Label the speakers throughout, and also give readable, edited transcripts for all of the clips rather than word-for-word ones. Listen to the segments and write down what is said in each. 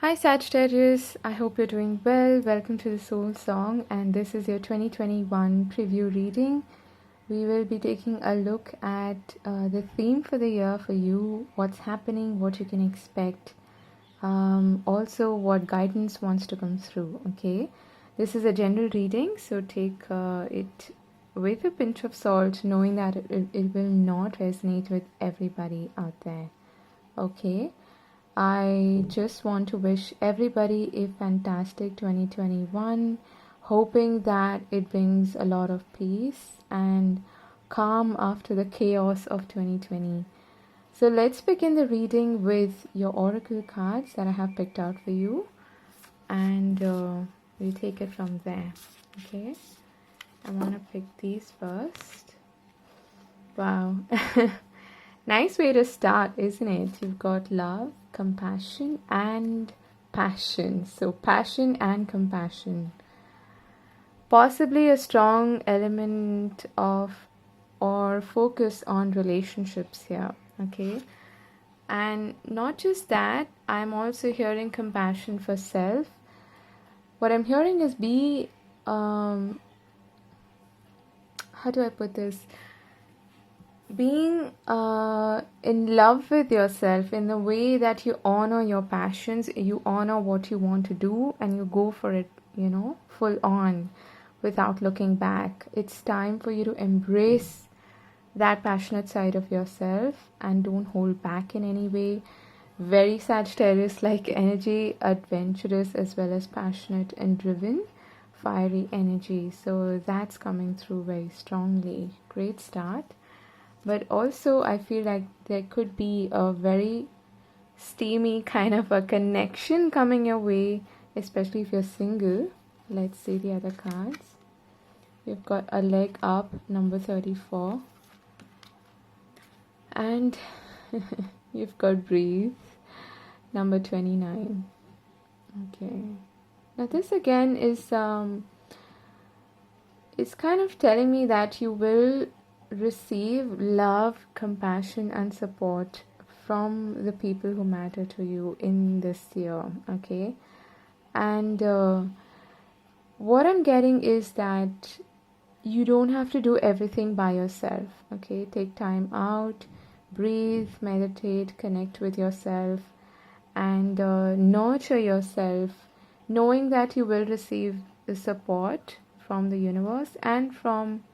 Speaker 1: Hi Sagittarius, I hope you're doing well. Welcome to the Soul Song, and this is your 2021 preview reading. We will be taking a look at the theme for the year for you, what's happening, what you can expect, also what guidance wants to come through. Okay, this is a general reading, so take it with a pinch of salt, knowing that it will not resonate with everybody out there. Okay. I just want to wish everybody a fantastic 2021, hoping that it brings a lot of peace and calm after the chaos of 2020. So let's begin the reading with your oracle cards that I have picked out for you, and we'll take it from there. Okay, I want to pick these first. Wow. Nice way to start, isn't it? You've got love, compassion, and passion. So, passion and compassion. Possibly a strong element of or focus on relationships here. Okay. And not just that, I'm also hearing compassion for self. What I'm hearing is how do I put this? Being in love with yourself in the way that you honor your passions, you honor what you want to do, and you go for it, full on without looking back. It's time for you to embrace that passionate side of yourself and don't hold back in any way. Very Sagittarius like energy, adventurous as well as passionate and driven, fiery energy. So that's coming through very strongly. Great start. But also, I feel like there could be a very steamy kind of a connection coming your way, especially if you're single. Let's see the other cards. You've got a leg up, number 34. And you've got breathe, number 29. Okay. Now this again is, it's kind of telling me that you will receive love, compassion, and support from the people who matter to you in this year. Okay, and what I'm getting is that you don't have to do everything by yourself. Okay, take time out, breathe, meditate, connect with yourself, and nurture yourself, knowing that you will receive the support from the universe and from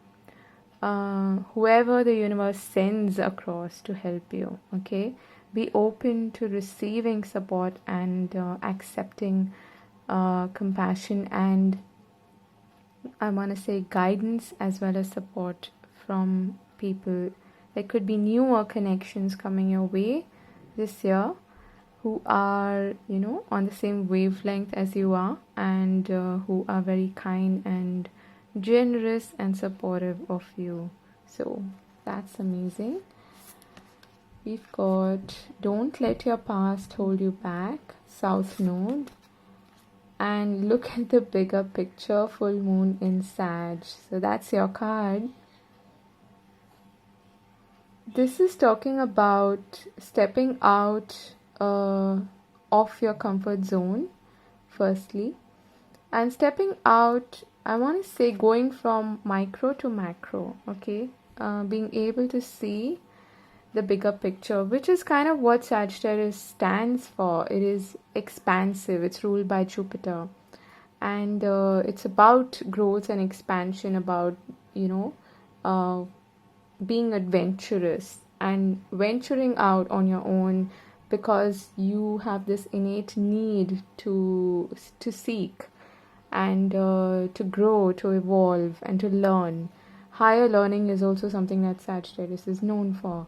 Speaker 1: whoever the universe sends across to help you. Okay, be open to receiving support and accepting compassion and, I want to say, guidance as well as support from people. There could be newer connections coming your way this year who are, on the same wavelength as you are, and who are very kind and generous and supportive of you. So that's amazing. We've got don't let your past hold you back, South Node, and look at the bigger picture, full moon in Sag. So that's your card. This is talking about stepping out of your comfort zone, firstly, and stepping out, I want to say, going from micro to macro. Okay, being able to see the bigger picture, which is kind of what Sagittarius stands for. It is expansive. It's ruled by Jupiter, and it's about growth and expansion, about being adventurous and venturing out on your own, because you have this innate need to seek and to grow, to evolve, and to learn. Higher learning is also something that Sagittarius is known for.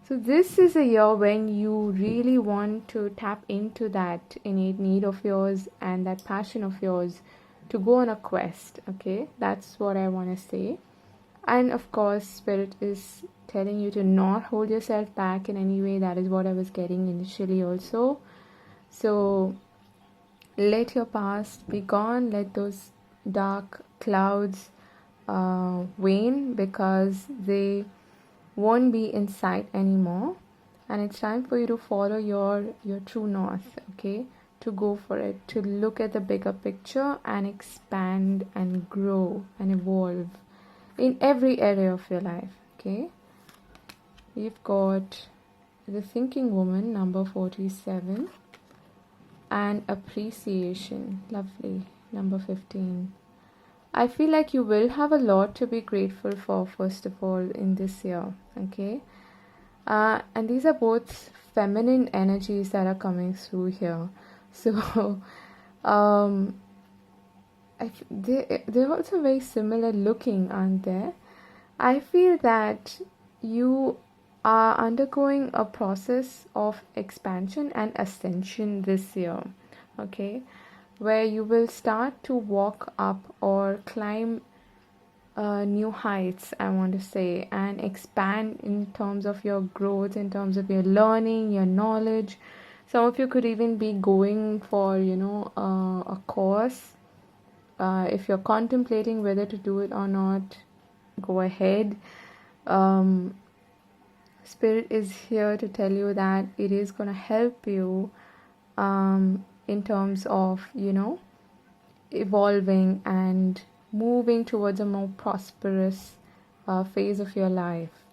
Speaker 1: So this is a year when you really want to tap into that innate need of yours and that passion of yours to go on a quest. Okay, that's what I want to say. And of course, Spirit is telling you to not hold yourself back in any way. That is what I was getting initially also. So let your past be gone. Let those dark clouds wane, because they won't be in sight anymore. And it's time for you to follow your true north. Okay, to go for it, to look at the bigger picture and expand and grow and evolve in every area of your life. Okay, we've got the Thinking Woman, number 47, and Appreciation, lovely, number 15. I feel like you will have a lot to be grateful for, first of all, in this year. Okay, and these are both feminine energies that are coming through here. So they're also very similar looking, aren't they? I feel that you are undergoing a process of expansion and ascension this year, okay, where you will start to walk up or climb new heights, I want to say, and expand in terms of your growth, in terms of your learning, your knowledge. Some of you could even be going for, a course. If you're contemplating whether to do it or not, go ahead. Spirit is here to tell you that it is going to help you in terms of, evolving and moving towards a more prosperous phase of your life.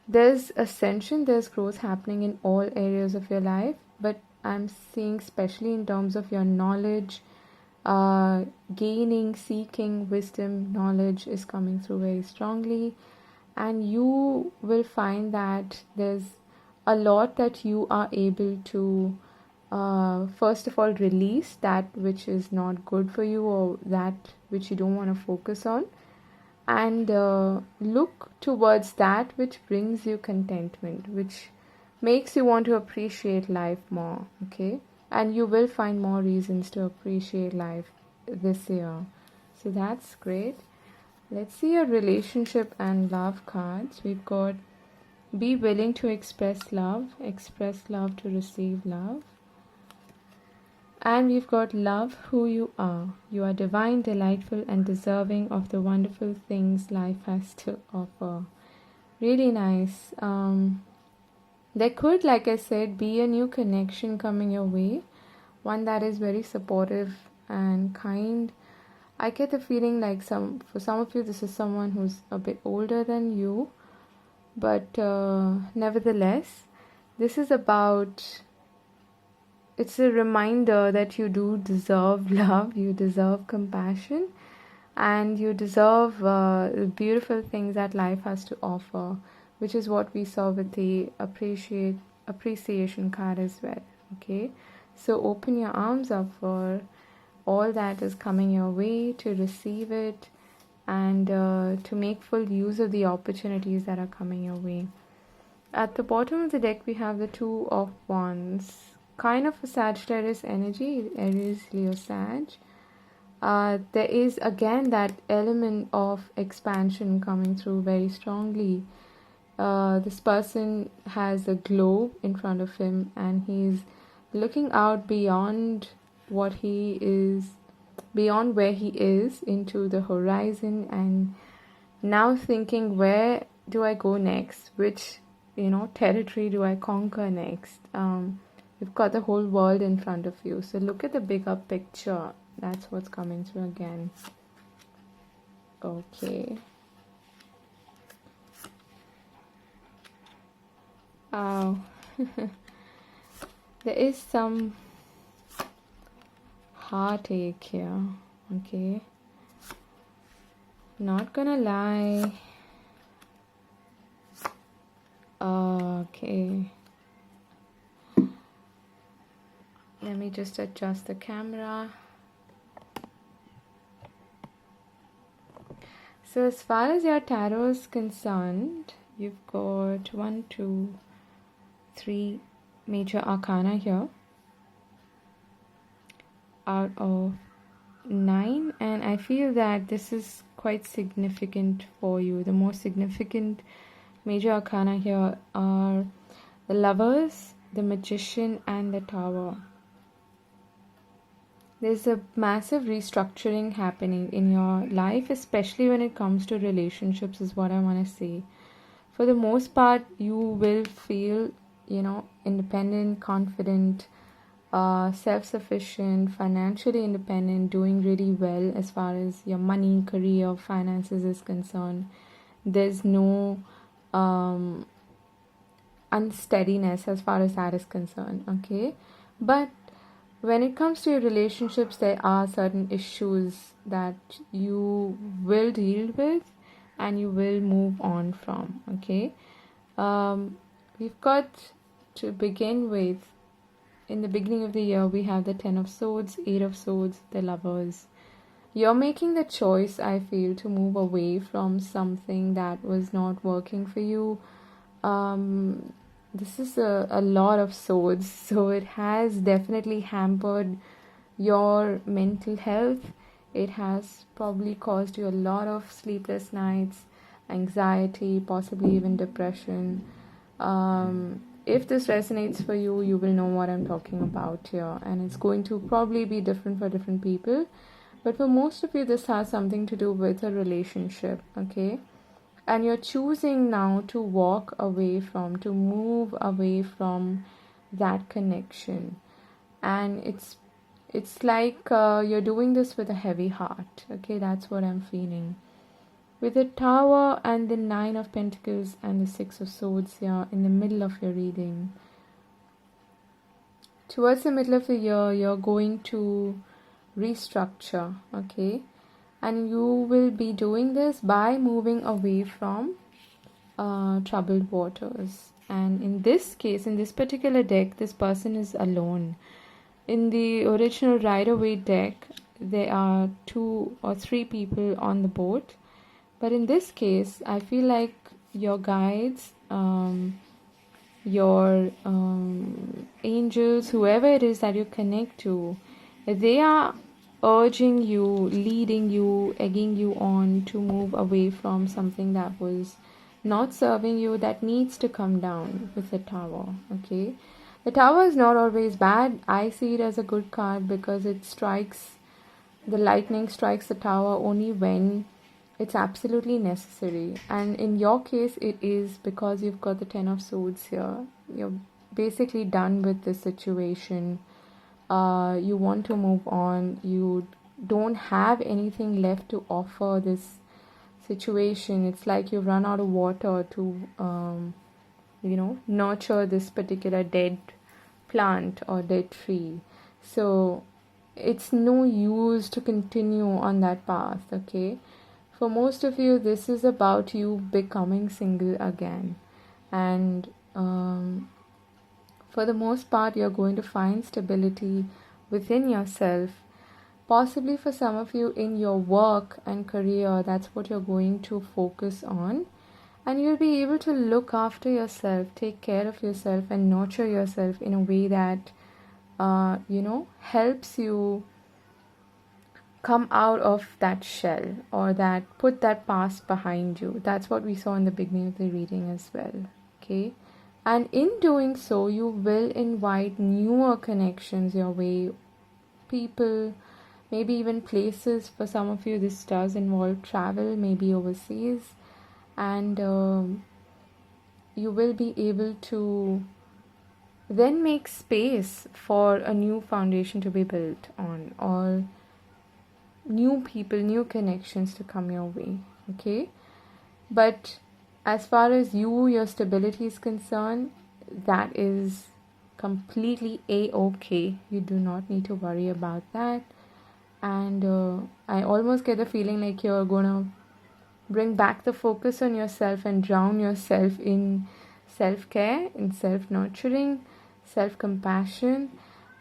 Speaker 1: There's ascension, there's growth happening in all areas of your life, but I'm seeing especially in terms of your knowledge, gaining, seeking wisdom, knowledge is coming through very strongly, and you will find that there's a lot that you are able to first of all release that which is not good for you or that which you don't want to focus on, and look towards that which brings you contentment, which makes you want to appreciate life more. Okay, and you will find more reasons to appreciate life this year, so that's great. Let's see your relationship and love cards. We've got be willing to express love to receive love. And we've got love who you are. You are divine, delightful, and deserving of the wonderful things life has to offer. Really nice. There could, like I said, be a new connection coming your way. One that is very supportive and kind. I get the feeling like for some of you, this is someone who's a bit older than you. But nevertheless, this is about... It's a reminder that you do deserve love, you deserve compassion, and you deserve the beautiful things that life has to offer, which is what we saw with the appreciation card as well. Okay, so open your arms up for all that is coming your way, to receive it, and to make full use of the opportunities that are coming your way. At the bottom of the deck, we have the Two of Wands. Kind of a Sagittarius energy, Aries, Leo, Sag. There is again that element of expansion coming through very strongly. This person has a globe in front of him and he's looking out beyond where he is into the horizon, and now thinking, where do I go next? Which territory do I conquer next? You've got the whole world in front of you. So look at the bigger picture. That's what's coming through again. Okay. There is some heartache here. Okay. Not gonna lie. Okay. Let me just adjust the camera. So as far as your tarot is concerned, you've got 1, 2, 3 major arcana here out of 9, and I feel that this is quite significant for you. The most significant major arcana here are the Lovers, the Magician, and the Tower. There's a massive restructuring happening in your life, especially when it comes to relationships, is what I want to say. For the most part, you will feel, independent, confident, self-sufficient, financially independent, doing really well as far as your money, career, finances is concerned. There's no unsteadiness as far as that is concerned, okay? But when it comes to your relationships, there are certain issues that you will deal with and you will move on from, okay? We've got to begin with, in the beginning of the year, we have the 10 of Swords, 8 of Swords, the Lovers. You're making the choice, I feel, to move away from something that was not working for you. This is a lot of swords, so it has definitely hampered your mental health. It has probably caused you a lot of sleepless nights, anxiety, possibly even depression. If this resonates for you, you will know what I'm talking about here, and it's going to probably be different for different people. But for most of you, this has something to do with a relationship, okay? And you're choosing now to walk away from, to move away from that connection. And it's like you're doing this with a heavy heart, okay? That's what I'm feeling. With the Tower and the 9 of Pentacles and the 6 of Swords here in the middle of your reading. Towards the middle of the year, you're going to restructure, okay? And you will be doing this by moving away from troubled waters. And in this case, in this particular deck, this person is alone. In the original Rider-Waite deck, there are 2 or 3 people on the boat. But in this case, I feel like your guides, your angels, whoever it is that you connect to, they are urging you, leading you, egging you on to move away from something that was not serving you, that needs to come down with the Tower, okay? The Tower is not always bad. I see it as a good card because it strikes, the lightning strikes the Tower only when it's absolutely necessary. And in your case, it is because you've got the 10 of Swords here. You're basically done with this situation. You want to move on. You don't have anything left to offer this situation. It's like you've run out of water to, nurture this particular dead plant or dead tree. So it's no use to continue on that path, okay? For most of you, this is about you becoming single again. And for the most part, you're going to find stability within yourself. Possibly for some of you in your work and career, that's what you're going to focus on. And you'll be able to look after yourself, take care of yourself, and nurture yourself in a way that, helps you come out of that shell, or that put that past behind you. That's what we saw in the beginning of the reading as well, okay? And in doing so, you will invite newer connections your way, people, maybe even places. For some of you, this does involve travel, maybe overseas, and you will be able to then make space for a new foundation to be built on, or new people, new connections to come your way, okay? But as far as your stability is concerned, that is completely a-okay. You do not need to worry about that. And I almost get the feeling like you're gonna bring back the focus on yourself and drown yourself in self-care, in self-nurturing, self-compassion,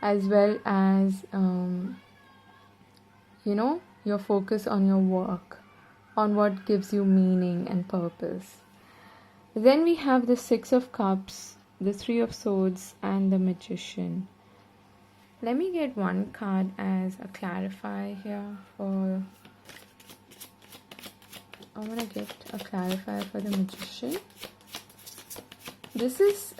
Speaker 1: as well as your focus on your work, on what gives you meaning and purpose. Then we have the 6 of Cups, the 3 of Swords, and the Magician. Let me get one card as a clarifier here for... I want to get a clarifier for the Magician. This is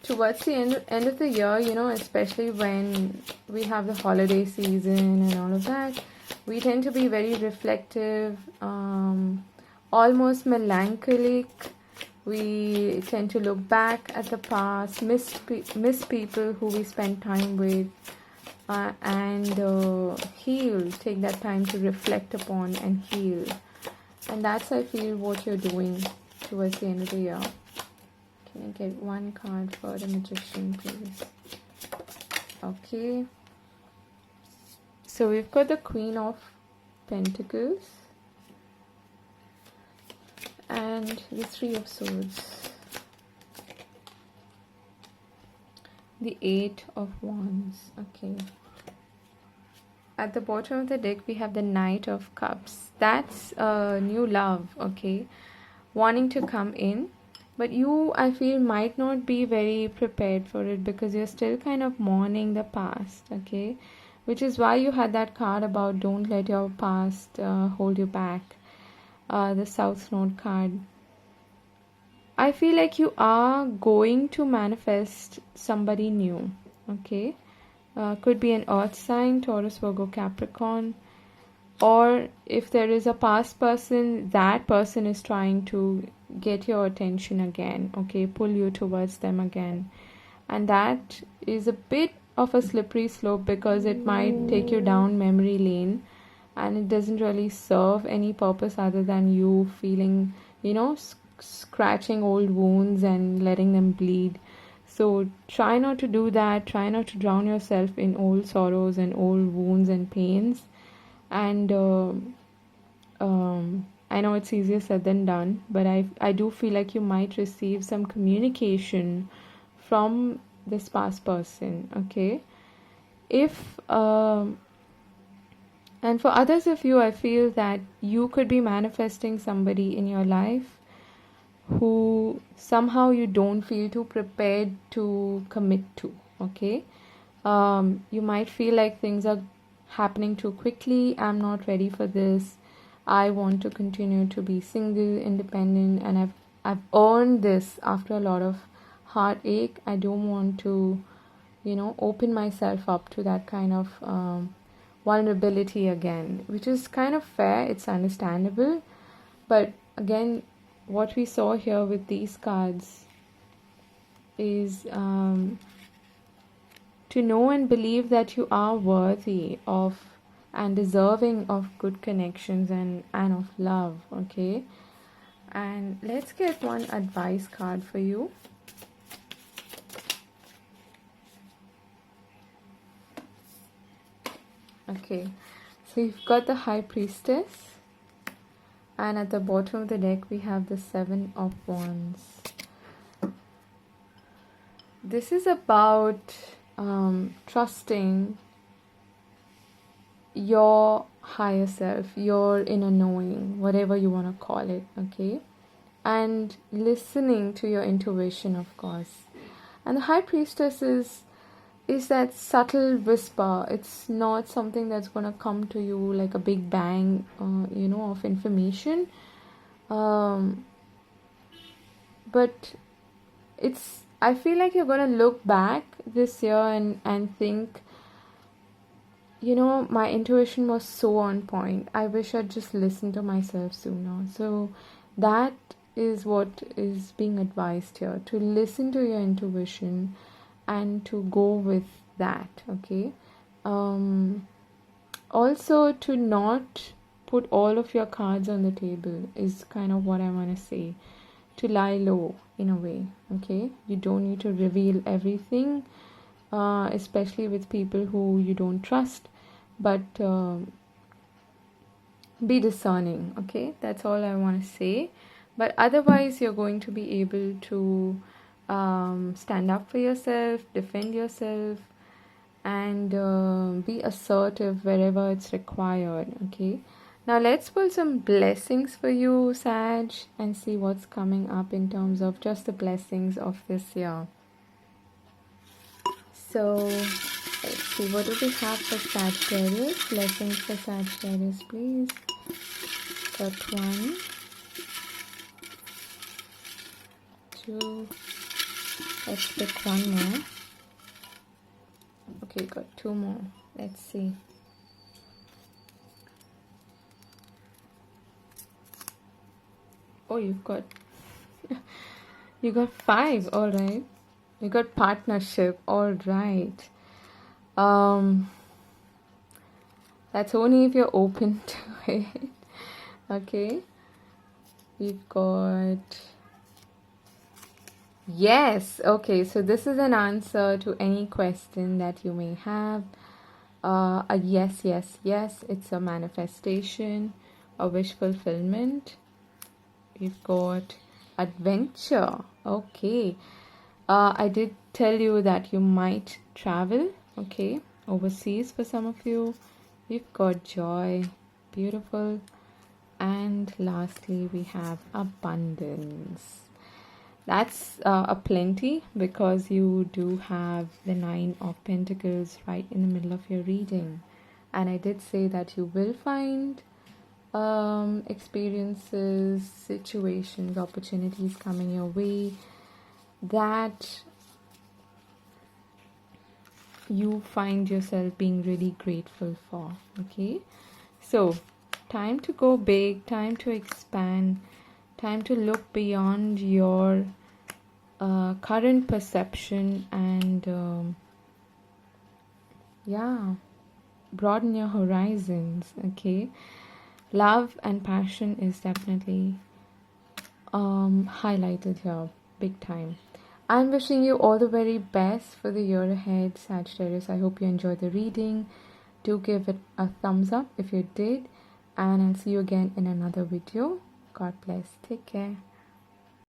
Speaker 1: towards the end of the year, especially when we have the holiday season and all of that. We tend to be very reflective, almost melancholic. We tend to look back at the past, miss people who we spent time with, and heal. Take that time to reflect upon and heal. And that's, I feel, what you're doing towards the end of the year. Can I get one card for the Magician, please? Okay. So we've got the Queen of Pentacles and the Three of Swords, the Eight of Wands. Okay. At the bottom of the deck, we have the Knight of Cups. That's a new love, okay, wanting to come in. But you, I feel, might not be very prepared for it because you're still kind of mourning the past, okay? Which is why you had that card about don't let your past hold you back. The South Node card. I feel like you are going to manifest somebody new, okay? Could be an earth sign, Taurus, Virgo, Capricorn. Or if there is a past person, that person is trying to get your attention again, okay? Pull you towards them again. And that is a bit of a slippery slope because it might take you down memory lane. And it doesn't really serve any purpose other than you feeling, scratching old wounds and letting them bleed. So try not to do that. Try not to drown yourself in old sorrows and old wounds and pains. And I know it's easier said than done, but I do feel like you might receive some communication from this past person, okay? And for others of you, I feel that you could be manifesting somebody in your life who somehow you don't feel too prepared to commit to, okay? You might feel like things are happening too quickly. I'm not ready for this. I want to continue to be single, independent, and I've earned this after a lot of heartache. I don't want to, open myself up to that kind of vulnerability again, which is kind of fair. It's understandable. But again, what we saw here with these cards is to know and believe that you are worthy of and deserving of good connections and of love, okay? And let's get one advice card for you. Okay, so you've got the High Priestess. And at the bottom of the deck, we have the Seven of Wands. This is about trusting your higher self, your inner knowing, whatever you want to call it, okay? And listening to your intuition, of course. And the High Priestess is that subtle whisper. It's not something that's going to come to you like a big bang, of information. But I feel like you're going to look back this year and think, my intuition was so on point. I wish I'd just listened to myself sooner. So that is what is being advised here, to listen to your intuition and to go with that, okay? Also, to not put all of your cards on the table is kind of what I want to say. To lie low, in a way, okay? You don't need to reveal everything, especially with people who you don't trust, but be discerning, okay? That's all I want to say. But otherwise, you're going to be able to stand up for yourself, defend yourself, and be assertive wherever it's required, okay? Now let's pull some blessings for you, Sag, and see what's coming up in terms of just the blessings of this year. So let's see, what do we have for Sagittarius? Blessings for Sagittarius, please. Got 1, 2, let's pick one more. Okay, got 2 more. Let's see. Oh, you've got You got 5, all right. You got partnership, all right. Um, that's only if you're open to it. Okay. We've got yes. Okay, so this is an answer to any question that you may have. A yes, yes, yes. It's a manifestation, a wish fulfillment. We've got adventure. Okay. I did tell you that you might travel, okay, overseas for some of you. We've got joy, beautiful. And lastly, we have abundance. That's a plenty because you do have the 9 of Pentacles right in the middle of your reading. And I did say that you will find experiences, situations, opportunities coming your way that you find yourself being really grateful for. Okay, so time to go big, time to expand, time to look beyond your current perception and yeah, broaden your horizons. Okay, love and passion is definitely highlighted here big time. I'm wishing you all the very best for the year ahead, Sagittarius. I hope you enjoyed the reading. Do give it a thumbs up if you did, and I'll see you again in another video. God bless. Take care.